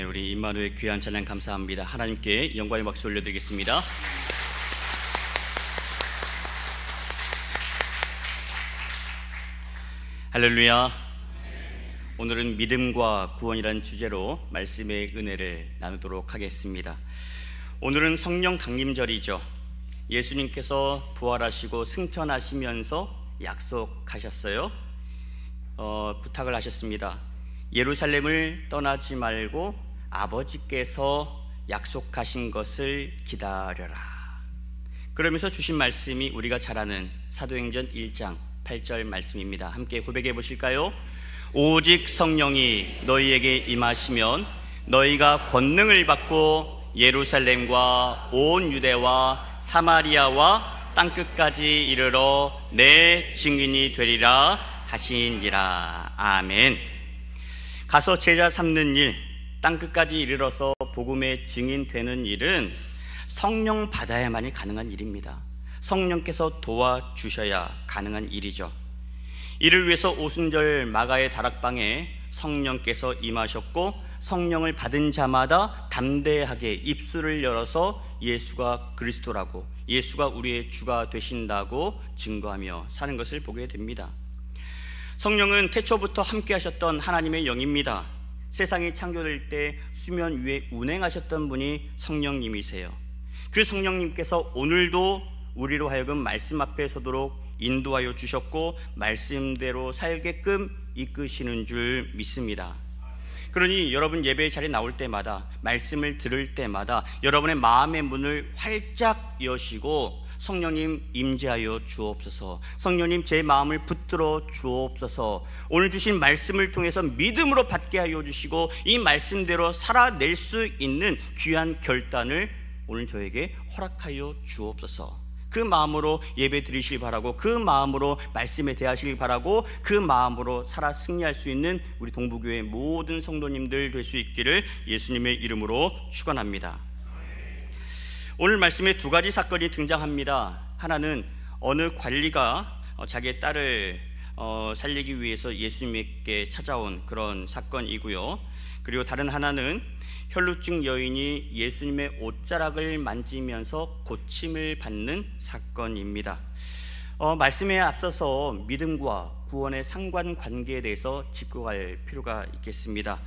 네, 우리 임마누엘 귀한 찬양 감사합니다. 하나님께 영광의 박수 올려드리겠습니다. 할렐루야. 오늘은 믿음과 구원이라는 주제로 말씀의 은혜를 나누도록 하겠습니다. 오늘은 성령 강림절이죠. 예수님께서 부활하시고 승천하시면서 약속하셨어요. 부탁을 하셨습니다. 예루살렘을 떠나지 말고 아버지께서 약속하신 것을 기다려라. 그러면서 주신 말씀이 우리가 잘 아는 사도행전 1장 8절 말씀입니다. 함께 고백해 보실까요? 오직 성령이 너희에게 임하시면 너희가 권능을 받고 예루살렘과 온 유대와 사마리아와 땅끝까지 이르러 내 증인이 되리라 하시니라. 아멘. 가서 제자 삼는 일, 땅끝까지 이르러서 복음의 증인되는 일은 성령 받아야만이 가능한 일입니다. 성령께서 도와주셔야 가능한 일이죠. 이를 위해서 오순절 마가의 다락방에 성령께서 임하셨고, 성령을 받은 자마다 담대하게 입술을 열어서 예수가 그리스도라고, 예수가 우리의 주가 되신다고 증거하며 사는 것을 보게 됩니다. 성령은 태초부터 함께 하셨던 하나님의 영입니다. 세상이 창조될 때 수면 위에 운행하셨던 분이 성령님이세요. 그 성령님께서 오늘도 우리로 하여금 말씀 앞에 서도록 인도하여 주셨고 말씀대로 살게끔 이끄시는 줄 믿습니다. 그러니 여러분 예배의 자리에 나올 때마다, 말씀을 들을 때마다 여러분의 마음의 문을 활짝 여시고 성령님 임재하여 주옵소서, 성령님 제 마음을 붙들어 주옵소서, 오늘 주신 말씀을 통해서 믿음으로 받게 하여 주시고 이 말씀대로 살아낼 수 있는 귀한 결단을 오늘 저에게 허락하여 주옵소서. 그 마음으로 예배 드리시길 바라고, 그 마음으로 말씀에 대하시길 바라고, 그 마음으로 살아 승리할 수 있는 우리 동부교회 모든 성도님들 될 수 있기를 예수님의 이름으로 축원합니다. 오늘 말씀에 두 가지 사건이 등장합니다. 하나는 어느 관리가 자기의 딸을 살리기 위해서 예수님께 찾아온 그런 사건이고요. 그리고 다른 하나는 혈루증 여인이 예수님의 옷자락을 만지면서 고침을 받는 사건입니다. 말씀에 앞서서 믿음과 구원의 상관관계에 대해서 짚고 갈 필요가 있겠습니다.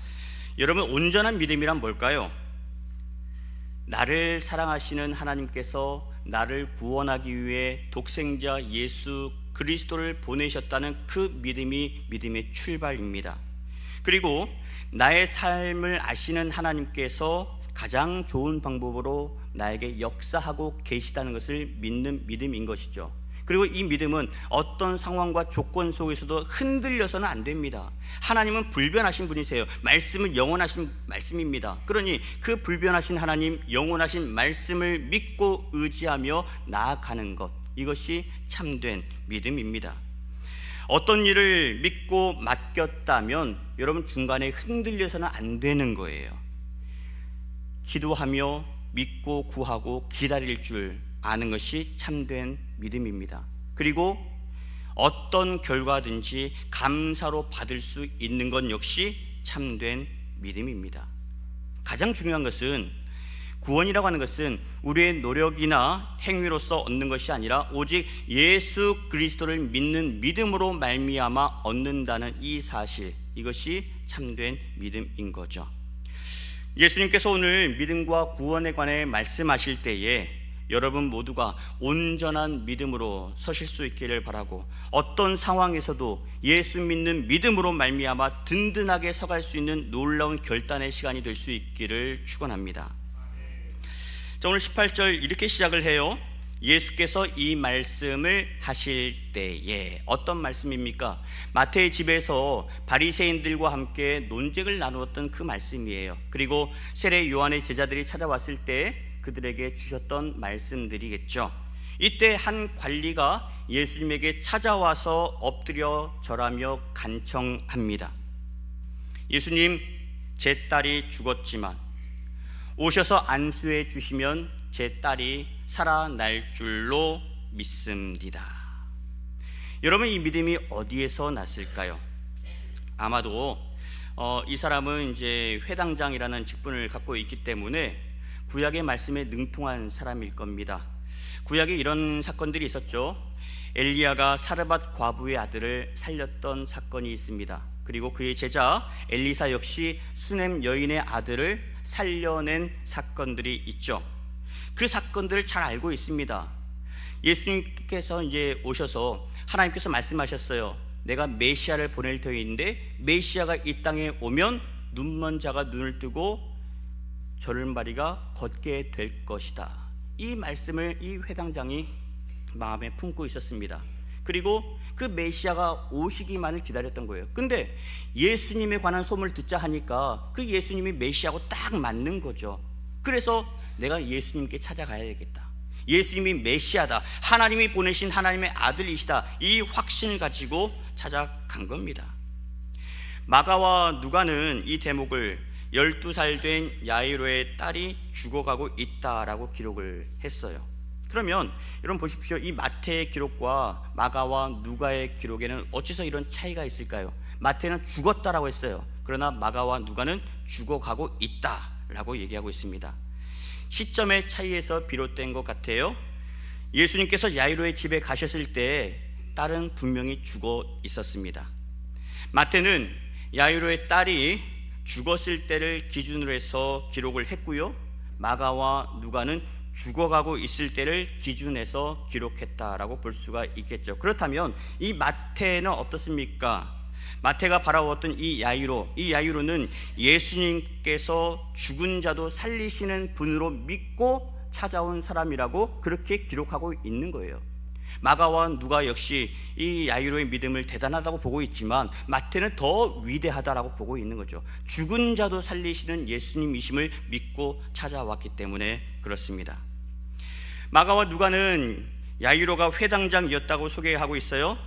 여러분, 온전한 믿음이란 뭘까요? 나를 사랑하시는 하나님께서 나를 구원하기 위해 독생자 예수 그리스도를 보내셨다는 그 믿음이 믿음의 출발입니다. 그리고 나의 삶을 아시는 하나님께서 가장 좋은 방법으로 나에게 역사하고 계시다는 것을 믿는 믿음인 것이죠. 그리고 이 믿음은 어떤 상황과 조건 속에서도 흔들려서는 안 됩니다. 하나님은 불변하신 분이세요. 말씀은 영원하신 말씀입니다. 그러니 그 불변하신 하나님, 영원하신 말씀을 믿고 의지하며 나아가는 것, 이것이 참된 믿음입니다. 어떤 일을 믿고 맡겼다면 여러분 중간에 흔들려서는 안 되는 거예요. 기도하며 믿고 구하고 기다릴 줄 아는 것이 참된 믿음입니다. 그리고 어떤 결과든지 감사로 받을 수 있는 것 역시 참된 믿음입니다. 가장 중요한 것은, 구원이라고 하는 것은 우리의 노력이나 행위로서 얻는 것이 아니라 오직 예수 그리스도를 믿는 믿음으로 말미암아 얻는다는 이 사실, 이것이 참된 믿음인 거죠. 예수님께서 오늘 믿음과 구원에 관해 말씀하실 때에 여러분 모두가 온전한 믿음으로 서실 수 있기를 바라고, 어떤 상황에서도 예수 믿는 믿음으로 말미암아 든든하게 서갈 수 있는 놀라운 결단의 시간이 될 수 있기를 축원합니다. 자, 오늘 18절 이렇게 시작을 해요. 예수께서 이 말씀을 하실 때에, 어떤 말씀입니까? 마태의 집에서 바리새인들과 함께 논쟁을 나누었던 그 말씀이에요. 그리고 세례 요한의 제자들이 찾아왔을 때 그들에게 주셨던 말씀들이겠죠. 이때 한 관리가 예수님에게 찾아와서 엎드려 절하며 간청합니다. 예수님, 제 딸이 죽었지만 오셔서 안수해 주시면 제 딸이 살아날 줄로 믿습니다. 여러분, 이 믿음이 어디에서 났을까요? 아마도 이 사람은 이제 회당장이라는 직분을 갖고 있기 때문에 구약의 말씀에 능통한 사람일 겁니다. 구약에 이런 사건들이 있었죠. 엘리야가 사르밧 과부의 아들을 살렸던 사건이 있습니다. 그리고 그의 제자 엘리사 역시 수넴 여인의 아들을 살려낸 사건들이 있죠. 그 사건들을 잘 알고 있습니다. 예수님께서 이제 오셔서 하나님께서 말씀하셨어요. 내가 메시아를 보낼 터인데 메시아가 이 땅에 오면 눈먼 자가 눈을 뜨고 저른바리가 걷게 될 것이다. 이 말씀을 이 회당장이 마음에 품고 있었습니다. 그리고 그 메시아가 오시기만을 기다렸던 거예요. 근데 예수님에 관한 소문을 듣자 하니까 그 예수님이 메시아하고 딱 맞는 거죠. 그래서 내가 예수님께 찾아가야겠다. 예수님이 메시아다, 하나님이 보내신 하나님의 아들이시다, 이 확신을 가지고 찾아간 겁니다. 마가와 누가는 이 대목을 12살 된 야이로의 딸이 죽어가고 있다라고 기록을 했어요. 그러면 여러분 보십시오. 이 마태의 기록과 마가와 누가의 기록에는 어째서 이런 차이가 있을까요? 마태는 죽었다라고 했어요. 그러나 마가와 누가는 죽어가고 있다라고 얘기하고 있습니다. 시점의 차이에서 비롯된 것 같아요. 예수님께서 야이로의 집에 가셨을 때 딸은 분명히 죽어 있었습니다. 마태는 야이로의 딸이 죽었을 때를 기준으로 해서 기록을 했고요, 마가와 누가는 죽어가고 있을 때를 기준해서 기록했다라고 볼 수가 있겠죠. 그렇다면 이 마태는 어떻습니까? 마태가 바라보았던 이 야이로는 예수님께서 죽은 자도 살리시는 분으로 믿고 찾아온 사람이라고 그렇게 기록하고 있는 거예요. 마가와 누가 역시 이 야이로의 믿음을 대단하다고 보고 있지만 마태는 더 위대하다라고 보고 있는 거죠. 죽은 자도 살리시는 예수님이심을 믿고 찾아왔기 때문에 그렇습니다. 마가와 누가는 야이로가 회당장이었다고 소개하고 있어요.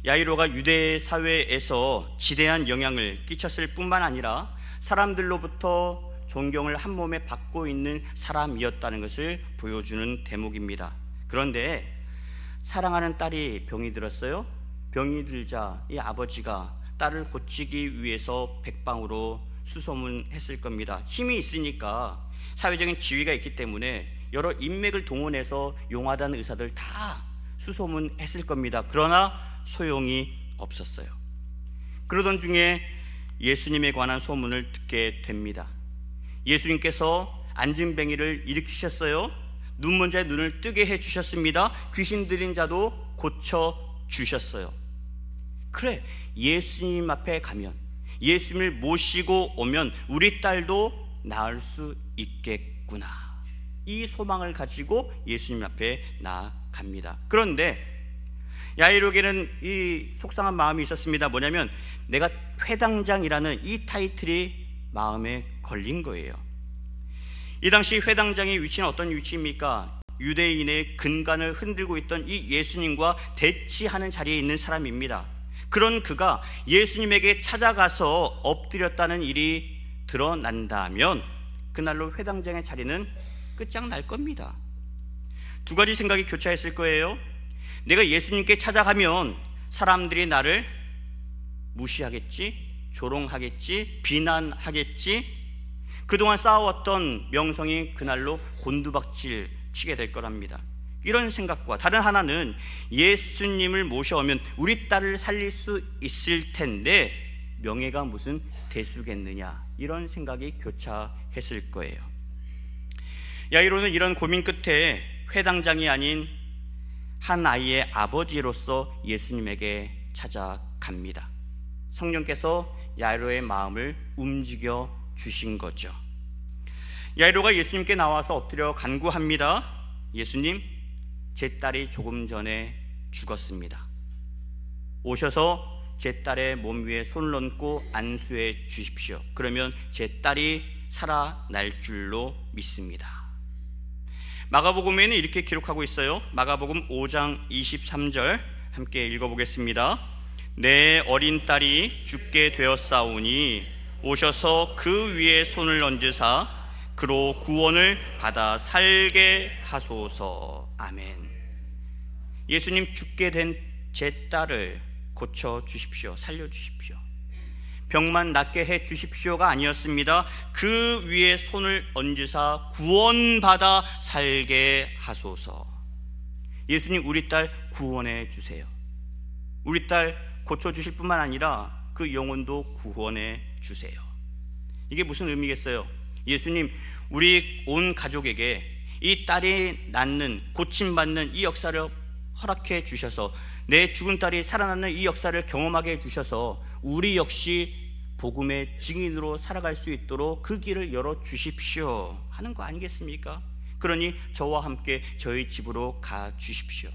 야이로가 유대 사회에서 지대한 영향을 끼쳤을 뿐만 아니라 사람들로부터 존경을 한 몸에 받고 있는 사람이었다는 것을 보여주는 대목입니다. 그런데 사랑하는 딸이 병이 들었어요. 병이 들자 이 아버지가 딸을 고치기 위해서 백방으로 수소문했을 겁니다. 힘이 있으니까, 사회적인 지위가 있기 때문에 여러 인맥을 동원해서 용하다는 의사들 다 수소문했을 겁니다. 그러나 소용이 없었어요. 그러던 중에 예수님에 관한 소문을 듣게 됩니다. 예수님께서 안진뱅이를 일으키셨어요. 눈먼 자의 눈을 뜨게 해주셨습니다. 귀신 들린 자도 고쳐주셨어요. 그래, 예수님 앞에 가면, 예수님을 모시고 오면 우리 딸도 나을 수 있겠구나, 이 소망을 가지고 예수님 앞에 나아갑니다. 그런데 야이로에게는 이 속상한 마음이 있었습니다. 뭐냐면 내가 회당장이라는 이 타이틀이 마음에 걸린 거예요. 이 당시 회당장의 위치는 어떤 위치입니까? 유대인의 근간을 흔들고 있던 이 예수님과 대치하는 자리에 있는 사람입니다. 그런 그가 예수님에게 찾아가서 엎드렸다는 일이 드러난다면 그날로 회당장의 자리는 끝장날 겁니다. 두 가지 생각이 교차했을 거예요. 내가 예수님께 찾아가면 사람들이 나를 무시하겠지, 조롱하겠지, 비난하겠지, 그동안 쌓아왔던 명성이 그날로 곤두박질 치게 될 거랍니다. 이런 생각과 다른 하나는 예수님을 모셔오면 우리 딸을 살릴 수 있을 텐데 명예가 무슨 대수겠느냐, 이런 생각이 교차했을 거예요. 야이로는 이런 고민 끝에 회당장이 아닌 한 아이의 아버지로서 예수님에게 찾아갑니다. 성령께서 야이로의 마음을 움직여 주신 거죠. 야이로가 예수님께 나와서 엎드려 간구합니다. 예수님, 제 딸이 조금 전에 죽었습니다. 오셔서 제 딸의 몸 위에 손을 얹고 안수해 주십시오. 그러면 제 딸이 살아날 줄로 믿습니다. 마가복음에는 이렇게 기록하고 있어요. 마가복음 5장 23절 함께 읽어보겠습니다. 내 어린 딸이 죽게 되었사오니 오셔서 그 위에 손을 얹으사 그로 구원을 받아 살게 하소서. 아멘. 예수님, 죽게 된 제 딸을 고쳐 주십시오. 살려 주십시오. 병만 낫게 해 주십시오가 아니었습니다. 그 위에 손을 얹으사 구원받아 살게 하소서. 예수님, 우리 딸 구원해 주세요. 우리 딸 고쳐주실 뿐만 아니라 그 영혼도 구원해 주세요. 이게 무슨 의미겠어요? 예수님, 우리 온 가족에게 이 딸이 낫는, 고침받는 이 역사를 허락해 주셔서 내 죽은 딸이 살아나는 이 역사를 경험하게 해주셔서 우리 역시 복음의 증인으로 살아갈 수 있도록 그 길을 열어주십시오 하는 거 아니겠습니까? 그러니 저와 함께 저희 집으로 가 주십시오.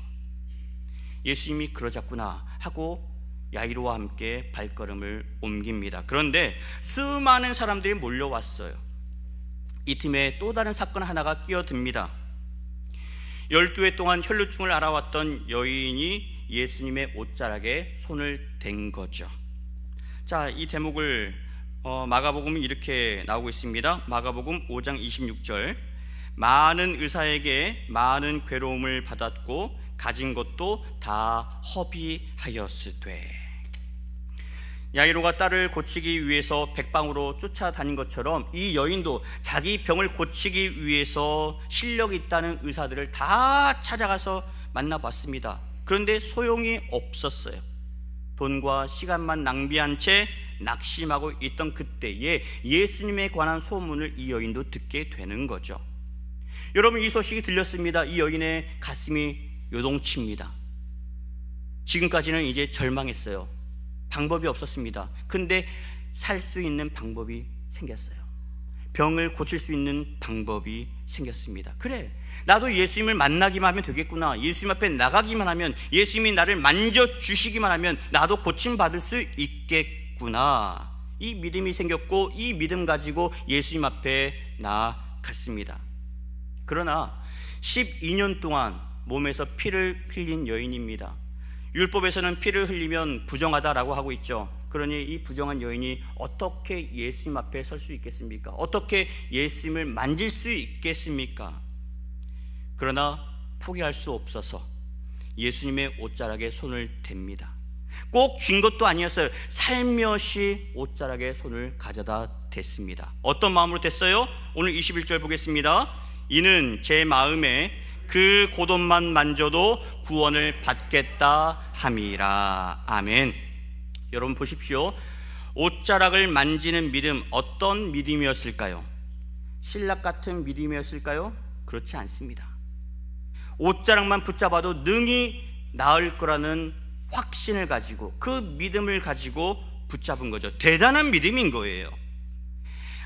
예수님이 그러자꾸나 하고 야이로와 함께 발걸음을 옮깁니다. 그런데 수많은 사람들이 몰려왔어요. 이 팀에 또 다른 사건 하나가 끼어듭니다. 12해 동안 혈루증을 앓아왔던 여인이 예수님의 옷자락에 손을 댄 거죠. 자, 이 대목을 마가복음은 이렇게 나오고 있습니다. 마가복음 5장 26절, 많은 의사에게 많은 괴로움을 받았고 가진 것도 다 허비하였으되. 야이로가 딸을 고치기 위해서 백방으로 쫓아다닌 것처럼 이 여인도 자기 병을 고치기 위해서 실력이 있다는 의사들을 다 찾아가서 만나봤습니다. 그런데 소용이 없었어요. 돈과 시간만 낭비한 채 낙심하고 있던 그때에 예수님에 관한 소문을 이 여인도 듣게 되는 거죠. 여러분, 이 소식이 들렸습니다. 이 여인의 가슴이 요동칩니다. 지금까지는 이제 절망했어요. 방법이 없었습니다. 근데 살 수 있는 방법이 생겼어요. 병을 고칠 수 있는 방법이 생겼습니다. 그래, 나도 예수님을 만나기만 하면 되겠구나. 예수님 앞에 나가기만 하면, 예수님이 나를 만져주시기만 하면 나도 고침받을 수 있겠구나. 이 믿음이 생겼고 이 믿음 가지고 예수님 앞에 나아갔습니다. 그러나 12년 동안 몸에서 피를 흘린 여인입니다. 율법에서는 피를 흘리면 부정하다라고 하고 있죠. 그러니 이 부정한 여인이 어떻게 예수님 앞에 설 수 있겠습니까? 어떻게 예수님을 만질 수 있겠습니까? 그러나 포기할 수 없어서 예수님의 옷자락에 손을 댑니다. 꼭 쥔 것도 아니었어요. 살며시 옷자락에 손을 가져다 댔습니다. 어떤 마음으로 댔어요? 오늘 21절 보겠습니다. 이는 제 마음에 그 겉옷만 만져도 구원을 받겠다 함이라. 아멘. 여러분 보십시오. 옷자락을 만지는 믿음, 어떤 믿음이었을까요? 신락 같은 믿음이었을까요? 그렇지 않습니다. 옷자락만 붙잡아도 능히 나을 거라는 확신을 가지고, 그 믿음을 가지고 붙잡은 거죠. 대단한 믿음인 거예요.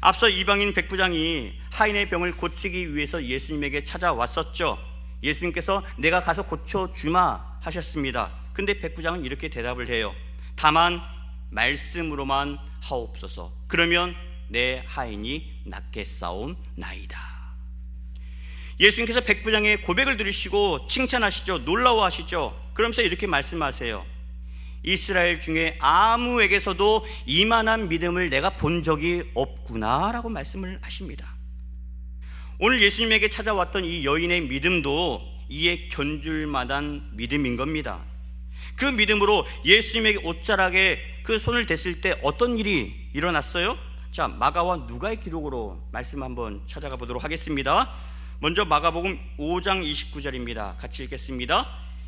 앞서 이방인 백부장이 하인의 병을 고치기 위해서 예수님에게 찾아왔었죠. 예수님께서 내가 가서 고쳐주마 하셨습니다. 근데 백부장은 이렇게 대답을 해요. 다만 말씀으로만 하옵소서. 그러면 내 하인이 낫겠사옵나이다. 예수님께서 백부장의 고백을 들으시고 칭찬하시죠. 놀라워하시죠. 그러면서 이렇게 말씀하세요. 이스라엘 중에 아무에게서도 이만한 믿음을 내가 본 적이 없구나 라고 말씀을 하십니다. 오늘 예수님에게 찾아왔던 이 여인의 믿음도 이에 견줄 만한 믿음인 겁니다. 그 믿음으로 예수님에게 옷자락에 그 손을 댔을 때 어떤 일이 일어났어요? 자, 마가와 누가의 기록으로 말씀 한번 찾아가 보도록 하겠습니다. 먼저 마가복음 5장 29절입니다. 같이 읽겠습니다.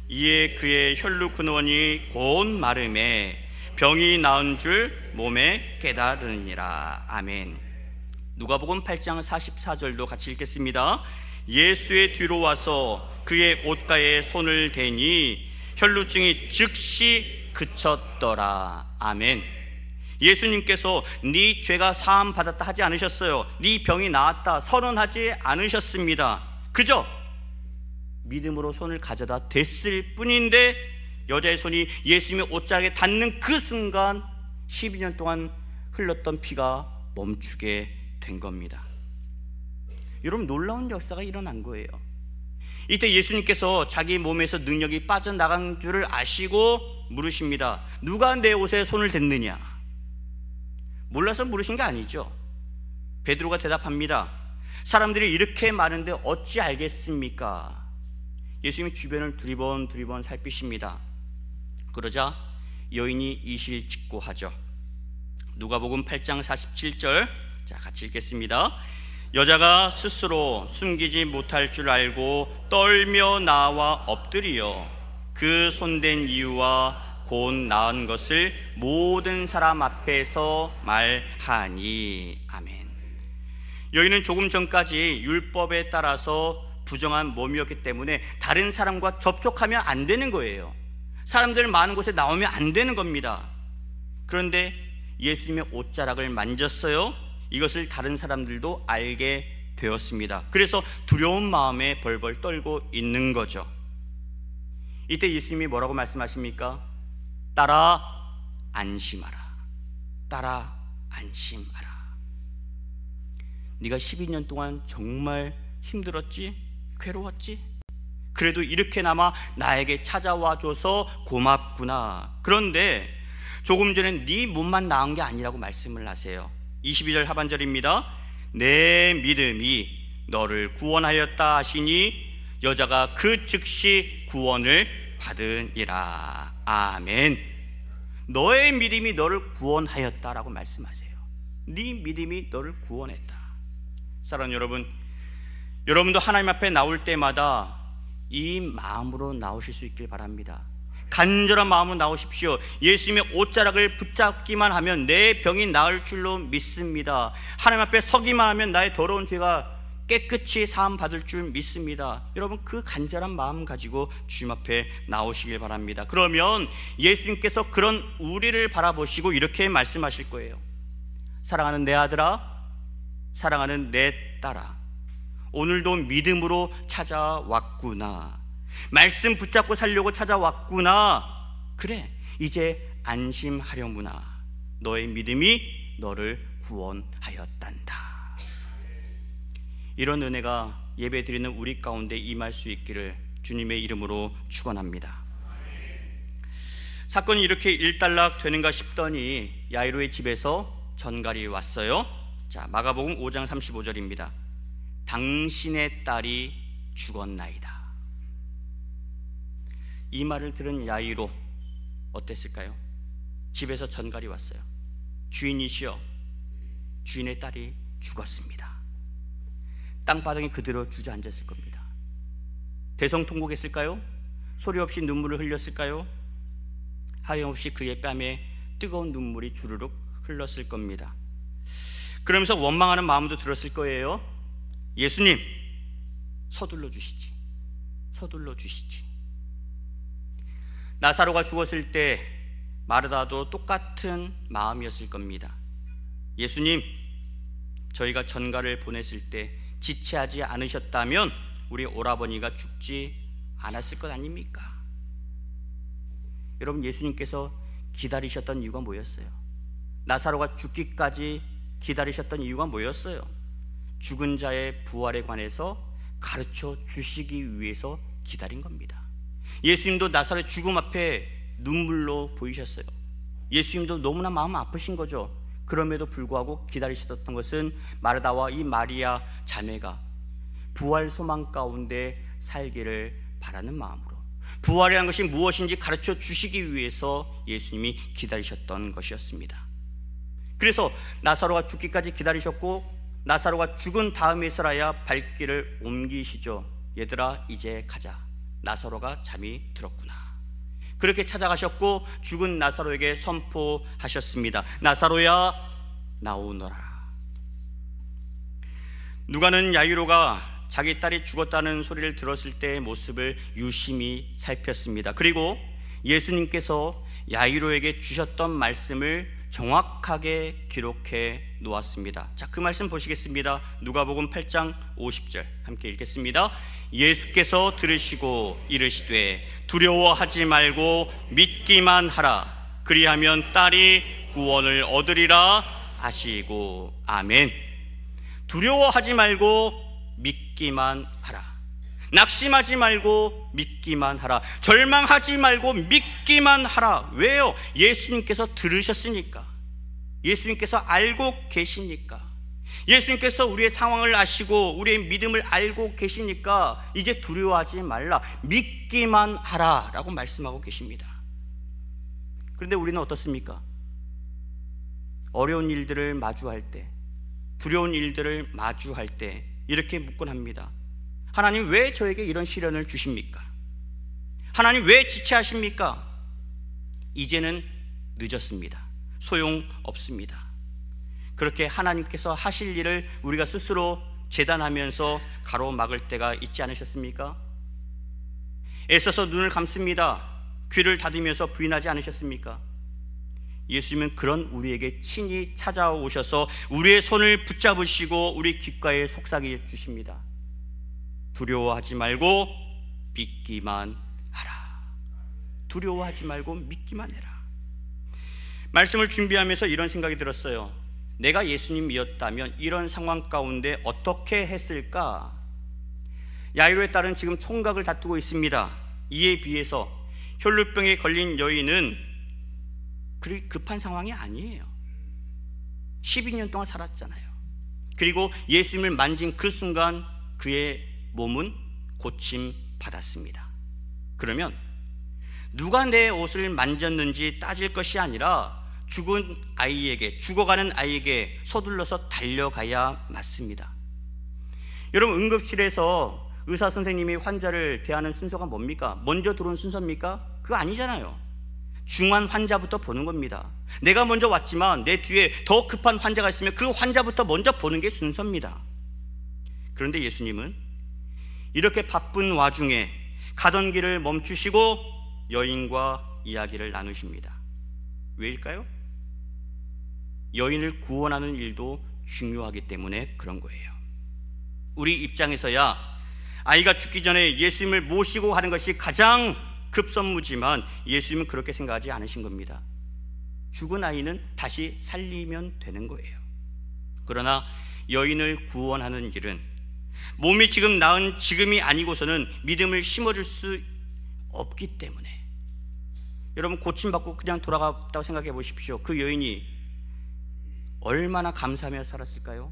이에 그의 혈루 근원이 곧 마름에 병이 나은 줄 몸에 깨달으니라. 아멘. 누가복음 8장 44절도 같이 읽겠습니다. 예수의 뒤로 와서 그의 옷가에 손을 대니 혈루증이 즉시 그쳤더라. 아멘. 예수님께서 네 죄가 사함 받았다 하지 않으셨어요. 네 병이 나았다 선언하지 않으셨습니다. 그저 믿음으로 손을 가져다 댔을 뿐인데 여자의 손이 예수님의 옷자락에 닿는 그 순간 12년 동안 흘렀던 피가 멈추게 된 겁니다. 여러분, 놀라운 역사가 일어난 거예요. 이때 예수님께서 자기 몸에서 능력이 빠져나간 줄을 아시고 물으십니다. 누가 내 옷에 손을 댔느냐? 몰라서 물으신 게 아니죠. 베드로가 대답합니다. 사람들이 이렇게 많은데 어찌 알겠습니까? 예수님이 주변을 두리번 살피십니다. 그러자 여인이 이실직고하죠. 누가복음 8장 47절, 자 같이 읽겠습니다. 여자가 스스로 숨기지 못할 줄 알고 떨며 나와 엎드리어 그 손댄 이유와 곧 나은 것을 모든 사람 앞에서 말하니. 아멘. 여인은 조금 전까지 율법에 따라서 부정한 몸이었기 때문에 다른 사람과 접촉하면 안 되는 거예요. 사람들 많은 곳에 나오면 안 되는 겁니다. 그런데 예수님의 옷자락을 만졌어요. 이것을 다른 사람들도 알게 되었습니다. 그래서 두려운 마음에 벌벌 떨고 있는 거죠. 이때 예수님이 뭐라고 말씀하십니까? 딸아 안심하라. 딸아 안심하라. 네가 12년 동안 정말 힘들었지? 괴로웠지? 그래도 이렇게나마 나에게 찾아와줘서 고맙구나. 그런데 조금 전에 네 몸만 나은 게 아니라고 말씀을 하세요. 22절 하반절입니다. 내 믿음이 너를 구원하였다 하시니 여자가 그 즉시 구원을 받으니라. 아멘. 너의 믿음이 너를 구원하였다라고 말씀하세요. 네 믿음이 너를 구원했다. 사랑하는 여러분, 여러분도 하나님 앞에 나올 때마다 이 마음으로 나오실 수 있길 바랍니다. 간절한 마음으로 나오십시오. 예수님의 옷자락을 붙잡기만 하면 내 병이 나을 줄로 믿습니다. 하나님 앞에 서기만 하면 나의 더러운 죄가 깨끗이 사함 받을 줄 믿습니다. 여러분, 그 간절한 마음 가지고 주님 앞에 나오시길 바랍니다. 그러면 예수님께서 그런 우리를 바라보시고 이렇게 말씀하실 거예요. 사랑하는 내 아들아, 사랑하는 내 딸아, 오늘도 믿음으로 찾아왔구나. 말씀 붙잡고 살려고 찾아왔구나. 그래, 이제 안심하려무나. 너의 믿음이 너를 구원하였단다. 이런 은혜가 예배 드리는 우리 가운데 임할 수 있기를 주님의 이름으로 축원합니다. 사건이 이렇게 일단락 되는가 싶더니 야이로의 집에서 전갈이 왔어요. 자, 마가복음 5장 35절입니다. 당신의 딸이 죽었나이다. 이 말을 들은 야이로 어땠을까요? 집에서 전갈이 왔어요. 주인이시여, 주인의 딸이 죽었습니다. 땅바닥에 그대로 주저앉았을 겁니다. 대성통곡했을까요? 소리 없이 눈물을 흘렸을까요? 하염없이 그의 뺨에 뜨거운 눈물이 주르륵 흘렀을 겁니다. 그러면서 원망하는 마음도 들었을 거예요. 예수님, 서둘러 주시지, 서둘러 주시지. 나사로가 죽었을 때 마르다도 똑같은 마음이었을 겁니다. 예수님, 저희가 전갈을 보냈을 때 지체하지 않으셨다면 우리 오라버니가 죽지 않았을 것 아닙니까? 여러분, 예수님께서 기다리셨던 이유가 뭐였어요? 나사로가 죽기까지 기다리셨던 이유가 뭐였어요? 죽은 자의 부활에 관해서 가르쳐 주시기 위해서 기다린 겁니다. 예수님도 나사로의 죽음 앞에 눈물로 보이셨어요. 예수님도 너무나 마음 아프신 거죠. 그럼에도 불구하고 기다리셨던 것은 마르다와 이 마리아 자매가 부활 소망 가운데 살기를 바라는 마음으로, 부활이라는 것이 무엇인지 가르쳐 주시기 위해서 예수님이 기다리셨던 것이었습니다. 그래서 나사로가 죽기까지 기다리셨고, 나사로가 죽은 다음에서라야 발길을 옮기시죠. 얘들아, 이제 가자. 나사로가 잠이 들었구나. 그렇게 찾아가셨고 죽은 나사로에게 선포하셨습니다. 나사로야, 나오너라. 누가는 야이로가 자기 딸이 죽었다는 소리를 들었을 때의 모습을 유심히 살폈습니다. 그리고 예수님께서 야이로에게 주셨던 말씀을 정확하게 기록해 놓았습니다. 자, 그 말씀 보시겠습니다. 누가복음 8장 50절 함께 읽겠습니다. 예수께서 들으시고 이르시되 두려워하지 말고 믿기만 하라. 그리하면 딸이 구원을 얻으리라 하시고. 아멘. 두려워하지 말고 믿기만 하라. 낙심하지 말고 믿기만 하라. 절망하지 말고 믿기만 하라. 왜요? 예수님께서 들으셨으니까. 예수님께서 알고 계시니까. 예수님께서 우리의 상황을 아시고 우리의 믿음을 알고 계시니까 이제 두려워하지 말라, 믿기만 하라 라고 말씀하고 계십니다. 그런데 우리는 어떻습니까? 어려운 일들을 마주할 때, 두려운 일들을 마주할 때 이렇게 묻곤 합니다. 하나님, 왜 저에게 이런 시련을 주십니까? 하나님, 왜 지체하십니까? 이제는 늦었습니다. 소용없습니다. 그렇게 하나님께서 하실 일을 우리가 스스로 재단하면서 가로막을 때가 있지 않으셨습니까? 애써서 눈을 감습니다. 귀를 닫으면서 부인하지 않으셨습니까? 예수님은 그런 우리에게 친히 찾아오셔서 우리의 손을 붙잡으시고 우리 귓가에 속삭여 주십니다. 두려워하지 말고 믿기만 하라. 두려워하지 말고 믿기만 해라. 말씀을 준비하면서 이런 생각이 들었어요. 내가 예수님이었다면 이런 상황 가운데 어떻게 했을까? 야이로의 딸은 지금 총각을 다투고 있습니다. 이에 비해서 혈루병에 걸린 여인은 그렇게 급한 상황이 아니에요. 12년 동안 살았잖아요. 그리고 예수님을 만진 그 순간 그의 몸은 고침 받았습니다. 그러면 누가 내 옷을 만졌는지 따질 것이 아니라 죽은 아이에게, 죽어가는 아이에게 서둘러서 달려가야 맞습니다. 여러분, 응급실에서 의사 선생님이 환자를 대하는 순서가 뭡니까? 먼저 들어온 순서입니까? 그거 아니잖아요. 중환 환자부터 보는 겁니다. 내가 먼저 왔지만 내 뒤에 더 급한 환자가 있으면 그 환자부터 먼저 보는 게 순서입니다. 그런데 예수님은 이렇게 바쁜 와중에 가던 길을 멈추시고 여인과 이야기를 나누십니다. 왜일까요? 여인을 구원하는 일도 중요하기 때문에 그런 거예요. 우리 입장에서야 아이가 죽기 전에 예수님을 모시고 하는 것이 가장 급선무지만 예수님은 그렇게 생각하지 않으신 겁니다. 죽은 아이는 다시 살리면 되는 거예요. 그러나 여인을 구원하는 일은 몸이 지금 나은 지금이 아니고서는 믿음을 심어줄 수 없기 때문에, 여러분, 고침받고 그냥 돌아갔다고 생각해 보십시오. 그 여인이 얼마나 감사하며 살았을까요?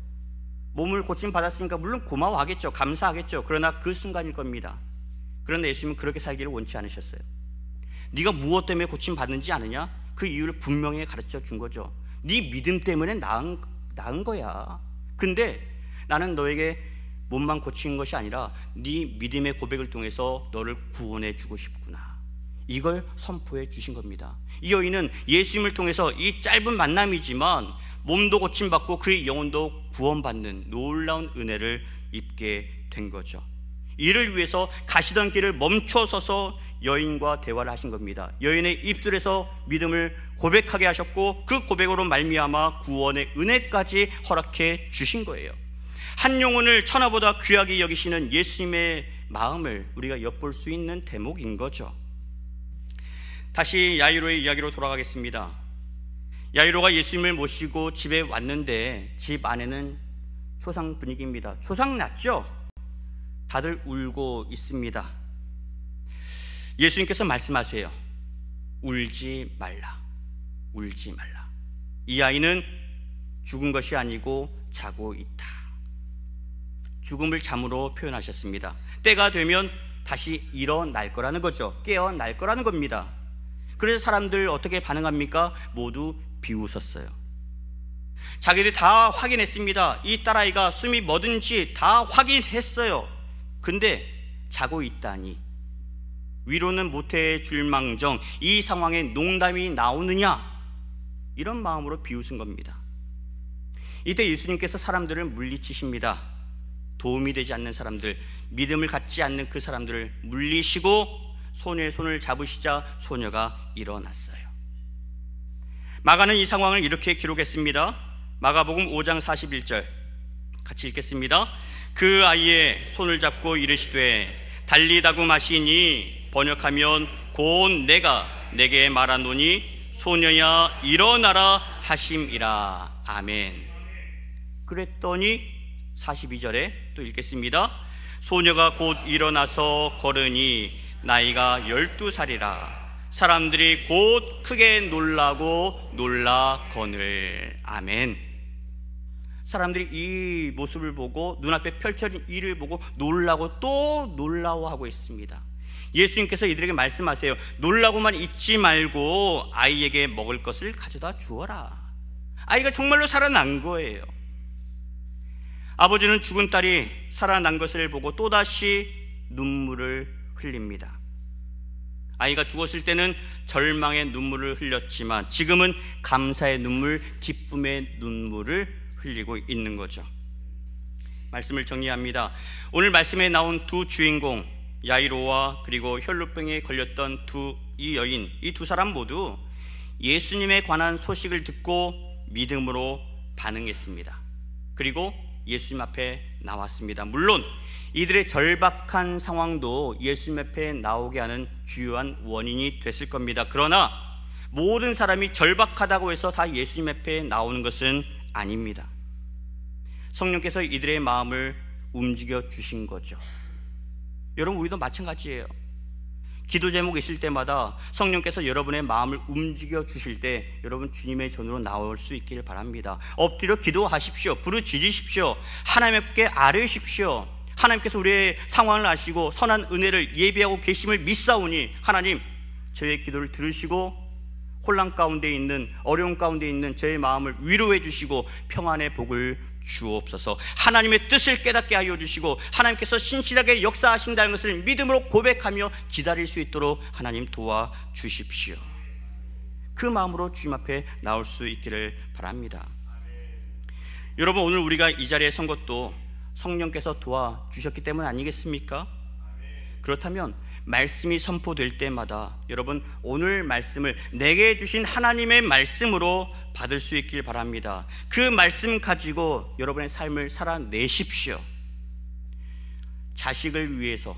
몸을 고침받았으니까 물론 고마워하겠죠. 감사하겠죠. 그러나 그 순간일 겁니다. 그런데 예수님은 그렇게 살기를 원치 않으셨어요. 네가 무엇 때문에 고침받는지 아느냐? 그 이유를 분명히 가르쳐 준 거죠. 네 믿음 때문에 나은 거야. 근데 나는 너에게 몸만 고친 것이 아니라 네 믿음의 고백을 통해서 너를 구원해 주고 싶구나. 이걸 선포해 주신 겁니다. 이 여인은 예수님을 통해서 이 짧은 만남이지만 몸도 고침받고 그의 영혼도 구원받는 놀라운 은혜를 입게 된 거죠. 이를 위해서 가시던 길을 멈춰서서 여인과 대화를 하신 겁니다. 여인의 입술에서 믿음을 고백하게 하셨고 그 고백으로 말미암아 구원의 은혜까지 허락해 주신 거예요. 한 영혼을 천하보다 귀하게 여기시는 예수님의 마음을 우리가 엿볼 수 있는 대목인 거죠. 다시 야이로의 이야기로 돌아가겠습니다. 야이로가 예수님을 모시고 집에 왔는데 집 안에는 초상 분위기입니다. 초상 났죠? 다들 울고 있습니다. 예수님께서 말씀하세요. 울지 말라. 울지 말라. 이 아이는 죽은 것이 아니고 자고 있다. 죽음을 잠으로 표현하셨습니다. 때가 되면 다시 일어날 거라는 거죠. 깨어날 거라는 겁니다. 그래서 사람들 어떻게 반응합니까? 모두 비웃었어요. 자기들이 다 확인했습니다. 이 딸아이가 숨이 멎은지 다 확인했어요. 근데 자고 있다니, 위로는 못해 줄망정 이 상황에 농담이 나오느냐, 이런 마음으로 비웃은 겁니다. 이때 예수님께서 사람들을 물리치십니다. 도움이 되지 않는 사람들, 믿음을 갖지 않는 그 사람들을 물리시고 소녀의 손을 잡으시자 소녀가 일어났어요. 마가는 이 상황을 이렇게 기록했습니다. 마가복음 5장 41절 같이 읽겠습니다. 그 아이의 손을 잡고 이르시되 달리다구 마시니, 번역하면 곧 내가 내게 말하노니 소녀야 일어나라 하심이라. 아멘. 그랬더니 42절에 또 읽겠습니다. 소녀가 곧 일어나서 걸으니 나이가 12살이라. 사람들이 곧 크게 놀라고 놀라거늘. 아멘. 사람들이 이 모습을 보고, 눈앞에 펼쳐진 일을 보고 놀라고 또 놀라워하고 있습니다. 예수님께서 이들에게 말씀하세요. 놀라고만 있지 말고 아이에게 먹을 것을 가져다 주어라. 아이가 정말로 살아난 거예요. 아버지는 죽은 딸이 살아난 것을 보고 또다시 눈물을 흘립니다. 아이가 죽었을 때는 절망의 눈물을 흘렸지만 지금은 감사의 눈물, 기쁨의 눈물을 흘리고 있는 거죠. 말씀을 정리합니다. 오늘 말씀에 나온 두 주인공, 야이로와 그리고 혈루병에 걸렸던 이 여인, 이 두 사람 모두 예수님에 관한 소식을 듣고 믿음으로 반응했습니다. 그리고 예수님 앞에 나왔습니다. 물론 이들의 절박한 상황도 예수님 앞에 나오게 하는 주요한 원인이 됐을 겁니다. 그러나 모든 사람이 절박하다고 해서 다 예수님 앞에 나오는 것은 아닙니다. 성령께서 이들의 마음을 움직여 주신 거죠. 여러분, 우리도 마찬가지예요. 기도 제목 있을 때마다 성령께서 여러분의 마음을 움직여 주실 때 여러분 주님의 전으로 나올 수 있기를 바랍니다. 엎드려 기도하십시오. 부르짖으십시오. 하나님께 아뢰십시오. 하나님께서 우리의 상황을 아시고 선한 은혜를 예비하고 계심을 믿사오니 하나님, 저의 기도를 들으시고 혼란 가운데 있는, 어려움 가운데 있는 저의 마음을 위로해 주시고 평안의 복을 주옵소서. 하나님의 뜻을 깨닫게 하여 주시고 하나님께서 신실하게 역사하신다는 것을 믿음으로 고백하며 기다릴 수 있도록 하나님 도와주십시오. 그 마음으로 주님 앞에 나올 수 있기를 바랍니다. 여러분, 오늘 우리가 이 자리에 선 것도 성령께서 도와주셨기 때문 아니겠습니까? 그렇다면 말씀이 선포될 때마다 여러분, 오늘 말씀을 내게 주신 하나님의 말씀으로 받을 수 있길 바랍니다. 그 말씀 가지고 여러분의 삶을 살아내십시오. 자식을 위해서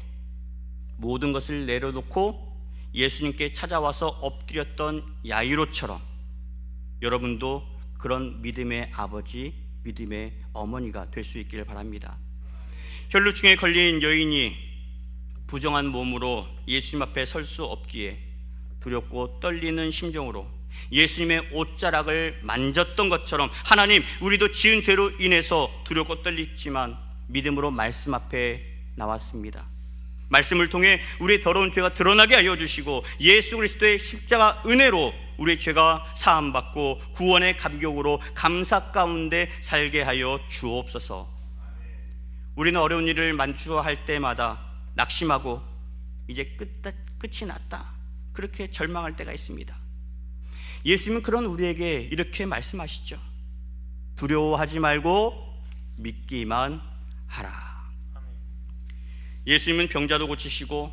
모든 것을 내려놓고 예수님께 찾아와서 엎드렸던 야이로처럼 여러분도 그런 믿음의 아버지, 믿음의 어머니가 될 수 있기를 바랍니다. 혈루증에 걸린 여인이 부정한 몸으로 예수님 앞에 설 수 없기에 두렵고 떨리는 심정으로 예수님의 옷자락을 만졌던 것처럼 하나님, 우리도 지은 죄로 인해서 두렵고 떨리지만 믿음으로 말씀 앞에 나왔습니다. 말씀을 통해 우리의 더러운 죄가 드러나게 하여 주시고 예수 그리스도의 십자가 은혜로 우리의 죄가 사함받고 구원의 감격으로 감사 가운데 살게 하여 주옵소서. 우리는 어려운 일을 만주할 때마다 낙심하고 이제 끝이 났다, 그렇게 절망할 때가 있습니다. 예수님은 그런 우리에게 이렇게 말씀하시죠. 두려워하지 말고 믿기만 하라. 예수님은 병자도 고치시고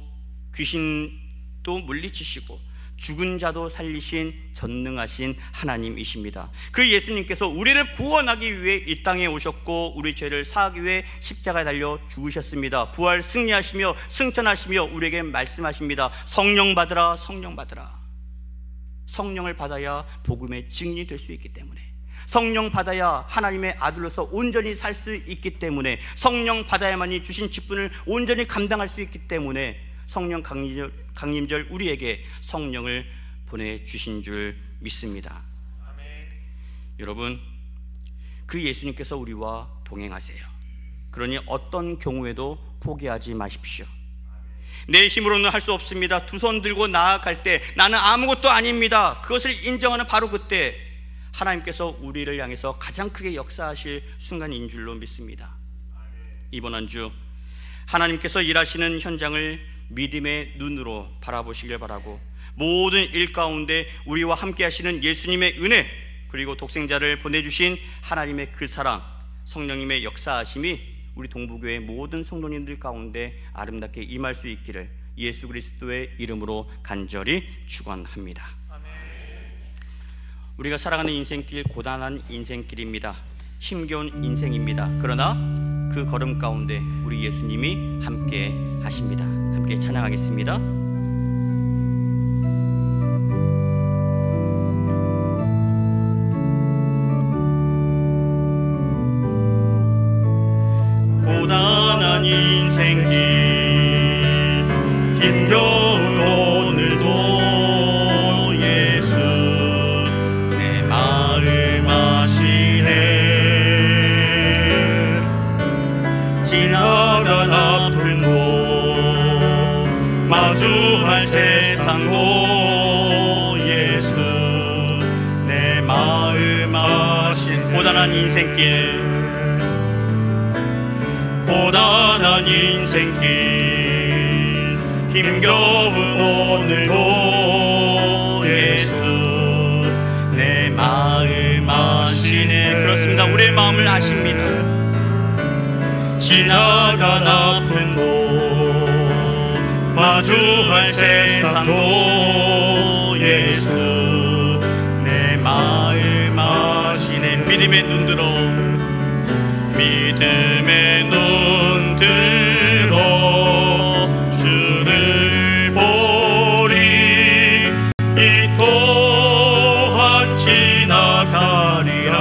귀신도 물리치시고 죽은 자도 살리신 전능하신 하나님이십니다. 그 예수님께서 우리를 구원하기 위해 이 땅에 오셨고 우리 죄를 사하기 위해 십자가에 달려 죽으셨습니다. 부활 승리하시며 승천하시며 우리에게 말씀하십니다. 성령 받으라, 성령 받으라. 성령을 받아야 복음의 증인이 될 수 있기 때문에, 성령 받아야 하나님의 아들로서 온전히 살 수 있기 때문에, 성령 받아야만이 주신 직분을 온전히 감당할 수 있기 때문에 성령 강림절 우리에게 성령을 보내주신 줄 믿습니다. 아멘. 여러분, 그 예수님께서 우리와 동행하세요. 그러니 어떤 경우에도 포기하지 마십시오. 내 힘으로는 할 수 없습니다. 두 손 들고 나아갈 때 나는 아무것도 아닙니다, 그것을 인정하는 바로 그때 하나님께서 우리를 향해서 가장 크게 역사하실 순간인 줄로 믿습니다. 이번 한 주 하나님께서 일하시는 현장을 믿음의 눈으로 바라보시길 바라고, 모든 일 가운데 우리와 함께 하시는 예수님의 은혜, 그리고 독생자를 보내주신 하나님의 그 사랑, 성령님의 역사하심이 우리 동부교회 모든 성도님들 가운데 아름답게 임할 수 있기를 예수 그리스도의 이름으로 간절히 축원합니다. 우리가 살아가는 인생길 고단한 인생길입니다. 힘겨운 인생입니다. 그러나 그 걸음 가운데 우리 예수님이 함께 하십니다. 함께 찬양하겠습니다. 고단한 인생길 힘겨운 오늘도 예수 내 마음 아시네. 지나간 아픈 곳 마주할 세상도 예수 내 마음 아시네. 고단한 인생길, 고단한 인생길 힘겨운 오늘도 예수 내 마음 아시네. 그렇습니다. 우리의 마음을 아십니다. 지나간 아픔도 마주할 세상도 예수 내 마음 아시네. 믿음의 눈 들어, 믿음의 눈 들어 주를 보리. 이 또한 지나가리라.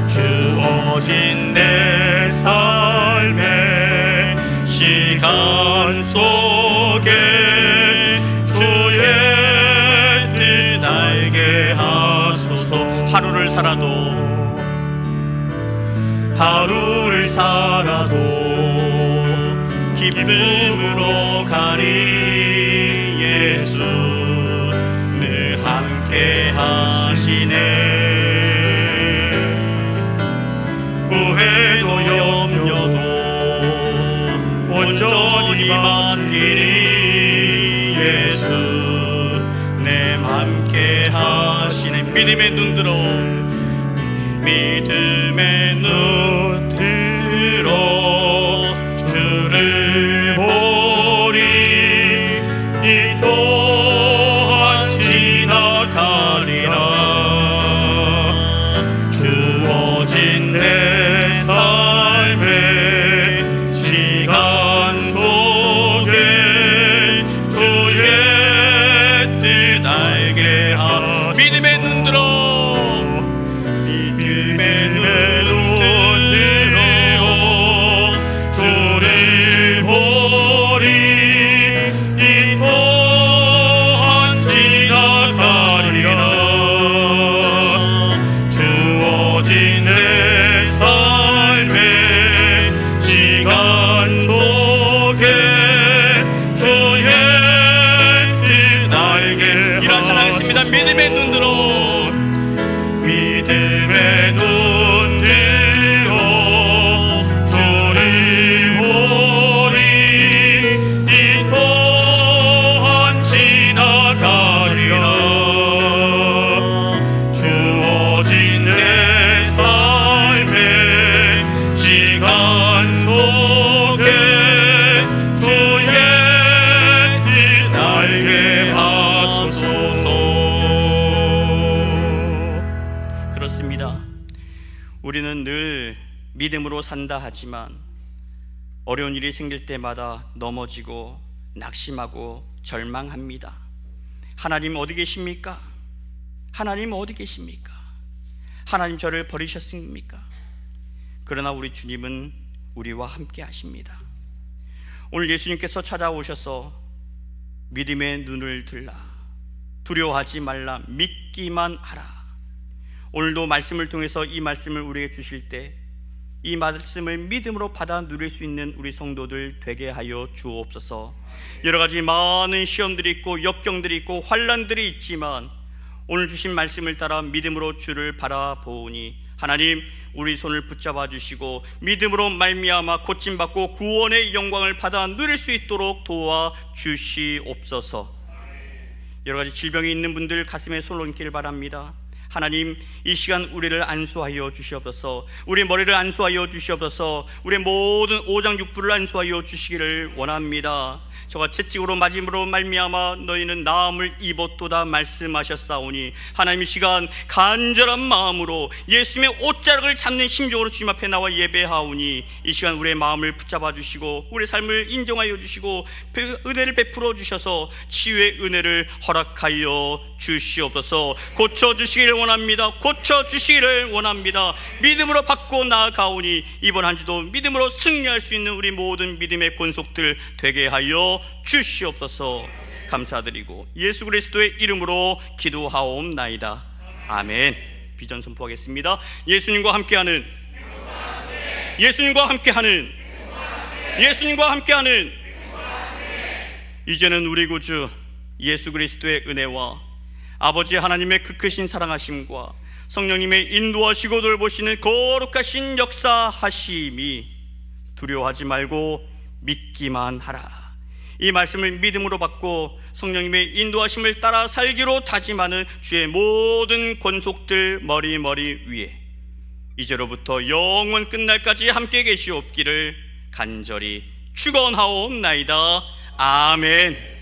주어진 내 삶의 시간 속에 주의 뜻 알게 하소서. 하루를 살아도 기쁨으로 가리. 예수 늘 함께 하시네. 후회도 염려도 온전히 맡기리. 예수 내 함께 하시네. 믿음의 눈 들어, 믿음의 눈 들어 주를 보리. 이 또한 지나가리라. 주어진 내 삶의 시간 속에 주의 뜻 알게 하소서. 믿음의 눈 들어, 믿음의 눈 들어, 믿음의 눈 들어 주를 보리. 이 또한 지나가리라. 주어진 내 삶의 시간 속에 주의 뜻 알게 하소서. 그렇습니다. 우리는 늘 믿음으로 산다 하지만 어려운 일이 생길 때마다 넘어지고 낙심하고 절망합니다. 하나님 어디 계십니까? 하나님 어디 계십니까? 하나님 저를 버리셨습니까? 그러나 우리 주님은 우리와 함께 하십니다. 오늘 예수님께서 찾아오셔서 믿음의 눈을 들라, 두려워하지 말라, 믿기만 하라. 오늘도 말씀을 통해서 이 말씀을 우리에게 주실 때 이 말씀을 믿음으로 받아 누릴 수 있는 우리 성도들 되게 하여 주옵소서. 여러 가지 많은 시험들이 있고 역경들이 있고 환난들이 있지만 오늘 주신 말씀을 따라 믿음으로 주를 바라보니 하나님 우리 손을 붙잡아 주시고 믿음으로 말미암아 고침받고 구원의 영광을 받아 누릴 수 있도록 도와 주시옵소서. 여러 가지 질병이 있는 분들 가슴에 손을 얹기를 바랍니다. 하나님 이 시간 우리를 안수하여 주시옵소서. 우리 머리를 안수하여 주시옵소서. 우리 모든 오장육부를 안수하여 주시기를 원합니다. 저가 채찍으로 맞음으로 말미암아 너희는 나음을 입었도다 말씀하셨사오니 하나님 이 시간 간절한 마음으로 예수님의 옷자락을 잡는 심정으로 주님 앞에 나와 예배하오니 이 시간 우리의 마음을 붙잡아 주시고 우리의 삶을 인정하여 주시고 은혜를 베풀어 주셔서 치유의 은혜를 허락하여 주시옵소서. 고쳐주시기를 원합니다. 고쳐주시기를 원합니다. 믿음으로 받고 나아가오니 이번 한 주도 믿음으로 승리할 수 있는 우리 모든 믿음의 권속들 되게 하여 주시옵소서. 감사드리고 예수 그리스도의 이름으로 기도하옵나이다. 아멘. 비전 선포하겠습니다. 예수님과 함께하는, 예수님과 함께하는, 예수님과 함께하는 이제는 우리 구주 예수 그리스도의 은혜와 아버지 하나님의 그 크신 사랑하심과 성령님의 인도하시고 돌보시는 거룩하신 역사하심이 두려워하지 말고 믿기만 하라. 이 말씀을 믿음으로 받고 성령님의 인도하심을 따라 살기로 다짐하는 주의 모든 권속들 머리 위에 이제로부터 영원 끝날까지 함께 계시옵기를 간절히 축원하옵나이다. 아멘.